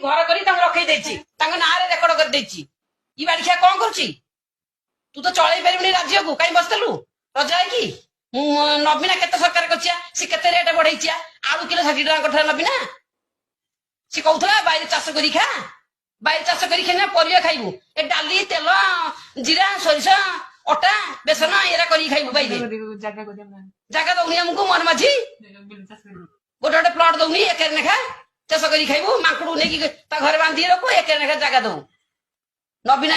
घर कर रखी ना रेकर्ड कर इ बाड़िया कौन कर तू तो चल पारि राज्य को कहीं बसलु रजा है नबीना के सरकार कर रेट बढ़ई आलू किलो 60 टका कर नबीना सी कहला बाहर चाष कर खा बाहर चाष कर परिया खाइबू ए डाली तेल जीरा सोरिष अटा बेसन एरा कर खाइबू बाहर जगह दौनी आमको मन माझी गोटे गोटे प्लट दौनी एक नेखा चाष कर खाइबू मांकड़ू नहीं घर बांधि रखू एक नेखा जगह दऊ नबीना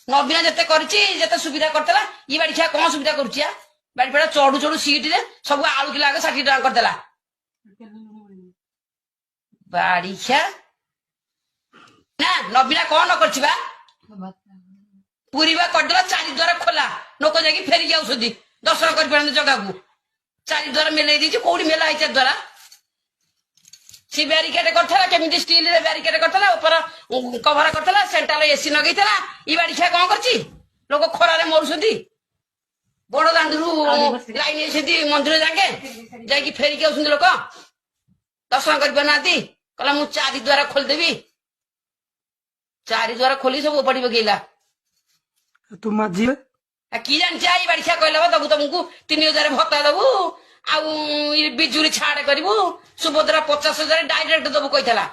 नबीना जिते करते सुविधा करदेला इ बाड़िया कौन सुविधा करुचिया बाड़ी पेड़ा चढ़ू चढ़ू सीट रे सब आलू किलो आगे 60 टका करदेला बाड़िया ना नबीना कौन न करछिबा पूरीबा करदेला 4 द्वार खोला लोक जाकी फेरी जाउछदी दर्शन कर पारन जगह को 4 द्वार मेले दीची कोडी मेला है 4 द्वार सी बैरिकेड करथला केमिति स्टील रे बैरिकेड करथला ऊपर कवर करथला सेंट्रल एसी लगैथला इ बाड़िया कौन करछि लोक खरा रे मरुछदी बड़ दांडरू लाइन एसेदी मंदिर जाके जाकी फेरी के आउछन लोक दर्शन कर पानाती कहला मु 4 द्वार खोल देबी 4 द्वार खोली सब पड़ी बगेला तू माझी की जान इ बाड़िया कहला दबु तुमको 3000 भत्ता दबु आउ बिजुरी छाड़ करू सुभद्रा 50,000 डायरेक्ट दबु कहला